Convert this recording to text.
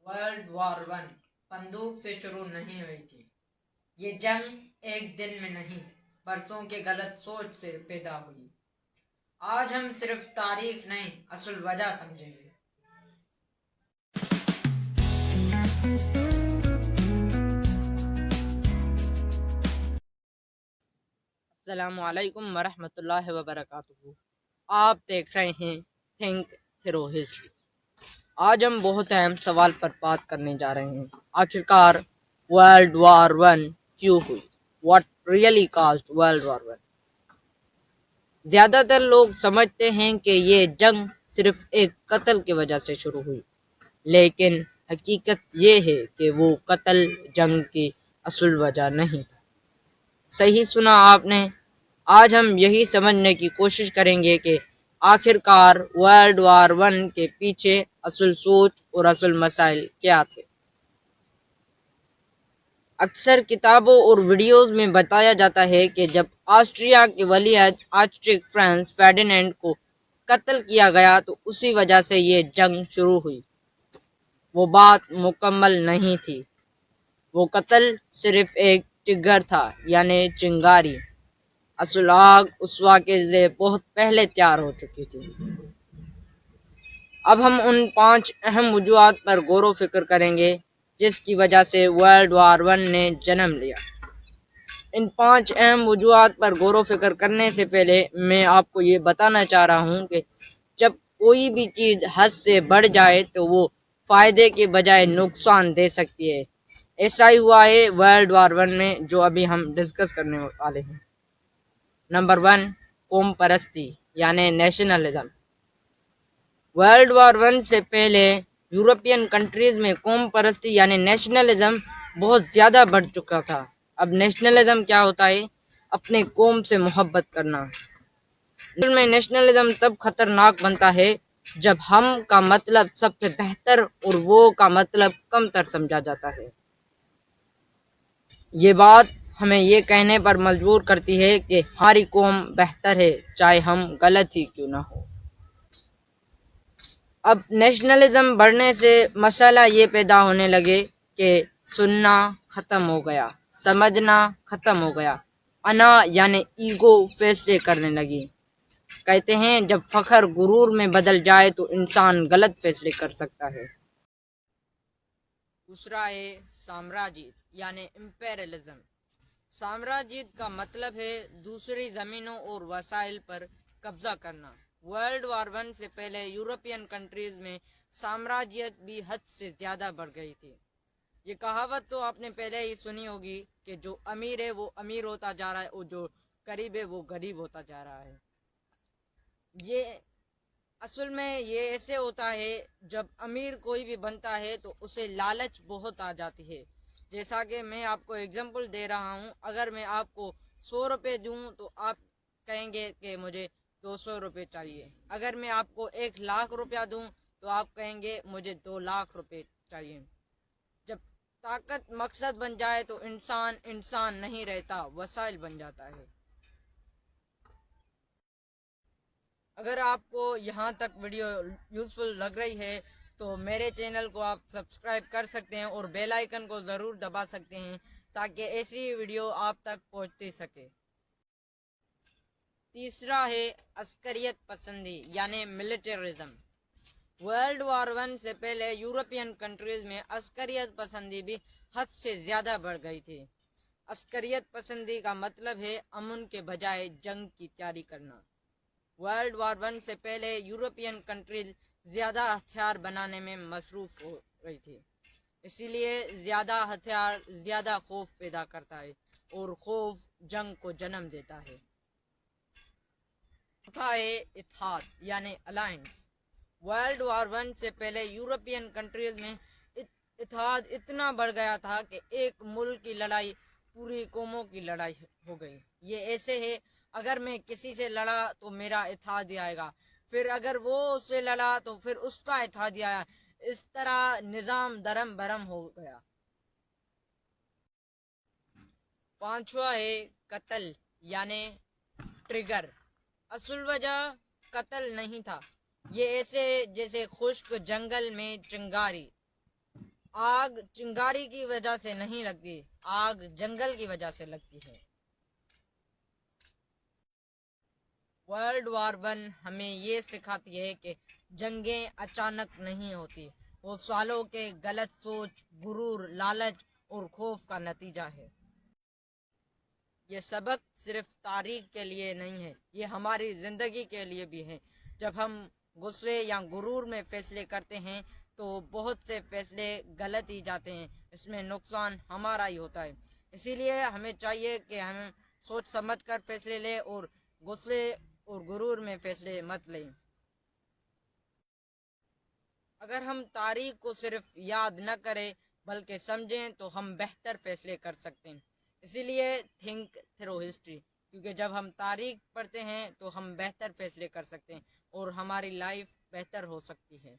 World war one बंदूक से शुरू नहीं हुई थी। ये जंग एक दिन में नहीं, बरसों के गलत सोच से पैदा हुई। आज हम सिर्फ तारीख नहीं, असल वजह समझेंगे। अस्सलामु अलैकुम वरहमतुल्लाहि वबरकातुहू। आप देख रहे हैं थिंक थ्रू हिस्ट्री। आज हम बहुत अहम सवाल पर बात करने जा रहे हैं। आखिरकार वर्ल्ड वॉर वन क्यों हुई? What really caused world war one? ज़्यादातर लोग समझते हैं कि ये जंग सिर्फ एक कत्ल की वजह से शुरू हुई, लेकिन हकीकत ये है कि वो कत्ल जंग की असल वजह नहीं था। सही सुना आपने। आज हम यही समझने की कोशिश करेंगे कि आखिरकार वर्ल्ड वॉर वन के पीछे असल सोच और असल मसाइल क्या थे। अक्सर किताबों और वीडियोस में बताया जाता है कि जब ऑस्ट्रिया के वलीअहद आर्चड्यूक फ्रांस फर्डिनेंड को कत्ल किया गया तो उसी वजह से ये जंग शुरू हुई। वो बात मुकम्मल नहीं थी। वो कत्ल सिर्फ एक ट्रिगर था, यानी चिंगारी। असल आग उस वाक़े से बहुत पहले तैयार हो चुकी थी। अब हम उन 5 अहम वजूहात पर गौर व फिक्र करेंगे जिसकी वजह से वर्ल्ड वॉर वन ने जन्म लिया। इन 5 अहम वजूहात पर गौर व फिक्र करने से पहले मैं आपको ये बताना चाह रहा हूँ कि जब कोई भी चीज़ हद से बढ़ जाए तो वो फ़ायदे के बजाय नुकसान दे सकती है। ऐसा ही हुआ है वर्ल्ड वॉर वन में, जो अभी हम डिस्कस करने वाले हैं। नंबर 1, कौम परस्ती यानी नेशनलिज्म। वर्ल्ड वॉर वन से पहले यूरोपियन कंट्रीज़ में कौम परस्ती यानी नेशनलिज्म बहुत ज़्यादा बढ़ चुका था। अब नेशनलिज्म क्या होता है? अपने कौम से मोहब्बत करना। में नेशनलिज्म तब खतरनाक बनता है जब हम का मतलब सबसे बेहतर और वो का मतलब कमतर समझा जाता है। ये बात हमें ये कहने पर मजबूर करती है कि हमारी कौम बेहतर है, चाहे हम गलत ही क्यों ना हो। अब नेशनलिज्म बढ़ने से मसला ये पैदा होने लगे कि सुनना ख़त्म हो गया, समझना ख़त्म हो गया। अना यानी ईगो फैसले करने लगी। कहते हैं जब फ़ख्र गुरूर में बदल जाए तो इंसान गलत फैसले कर सकता है। दूसरा है साम्राज्य यानी इम्पेरियलिज्म। साम्राज्य का मतलब है दूसरी ज़मीनों और वसाइल पर कब्जा करना। वर्ल्ड वॉर वन से पहले यूरोपियन कंट्रीज़ में साम्राज्यत भी हद से ज़्यादा बढ़ गई थी। ये कहावत तो आपने पहले ही सुनी होगी कि जो अमीर है वो अमीर होता जा रहा है और जो गरीब है वो गरीब होता जा रहा है। ये असल में ये ऐसे होता है, जब अमीर कोई भी बनता है तो उसे लालच बहुत आ जाती है। जैसा कि मैं आपको एग्जांपल दे रहा हूँ, अगर मैं आपको 100 रुपये दूँ तो आप कहेंगे कि मुझे 200 रुपये चाहिए। अगर मैं आपको 1 लाख रुपया दूँ तो आप कहेंगे मुझे 2 लाख रुपये चाहिए। जब ताकत मकसद बन जाए तो इंसान इंसान नहीं रहता, वसाइल बन जाता है। अगर आपको यहाँ तक वीडियो यूज़फुल लग रही है तो मेरे चैनल को आप सब्सक्राइब कर सकते हैं और बेल आइकन को ज़रूर दबा सकते हैं ताकि ऐसी वीडियो आप तक पहुँचती सके। तीसरा है अस्करियत पसंदी यानी मिलिटरिज्म। वर्ल्ड वॉर वन से पहले यूरोपियन कंट्रीज़ में अस्करियत पसंदी भी हद से ज़्यादा बढ़ गई थी। अस्करियत पसंदी का मतलब है अमन के बजाय जंग की तैयारी करना। वर्ल्ड वॉर वन से पहले यूरोपियन कंट्रीज ज़्यादा हथियार बनाने में मसरूफ़ हो रही थी, इसीलिए ज़्यादा हथियार ज़्यादा खौफ पैदा करता है और खौफ जंग को जन्म देता है। चौथा है इत्तेहाद यानी अलायंस। वर्ल्ड वॉर वन से पहले यूरोपियन कंट्रीज में इत्तेहाद इतना बढ़ गया था कि एक मुल्क की लड़ाई पूरी कौमों की लड़ाई हो गई। ये ऐसे है, अगर मैं किसी से लड़ा तो मेरा इत्तेहादी आएगा, फिर अगर वो उससे लड़ा तो फिर उसका इत्तेहादी आया। इस तरह निज़ाम दरम बरम हो गया। पांचवा है कत्ल यानी ट्रिगर। असल वजह कत्ल नहीं था, ये ऐसे जैसे खुश्क जंगल में चिंगारी। आग चिंगारी की वजह से नहीं लगती, आग जंगल की वजह से लगती है। वर्ल्ड वार वन हमें ये सिखाती है कि जंगें अचानक नहीं होती, वो सालों के गलत सोच, गुरूर, लालच और खौफ का नतीजा है। ये सबक सिर्फ तारीख के लिए नहीं है, ये हमारी ज़िंदगी के लिए भी है। जब हम गुस्से या गुरूर में फैसले करते हैं तो बहुत से फैसले गलत ही जाते हैं, इसमें नुकसान हमारा ही होता है। इसीलिए हमें चाहिए कि हम सोच समझ कर फैसले लें और गुस्से और गुरूर में फैसले मत लें। अगर हम तारीख को सिर्फ याद न करें बल्कि समझें तो हम बेहतर फैसले कर सकते हैं। इसीलिए थिंक थ्रू हिस्ट्री, क्योंकि जब हम तारीख पढ़ते हैं तो हम बेहतर फैसले कर सकते हैं और हमारी लाइफ बेहतर हो सकती है।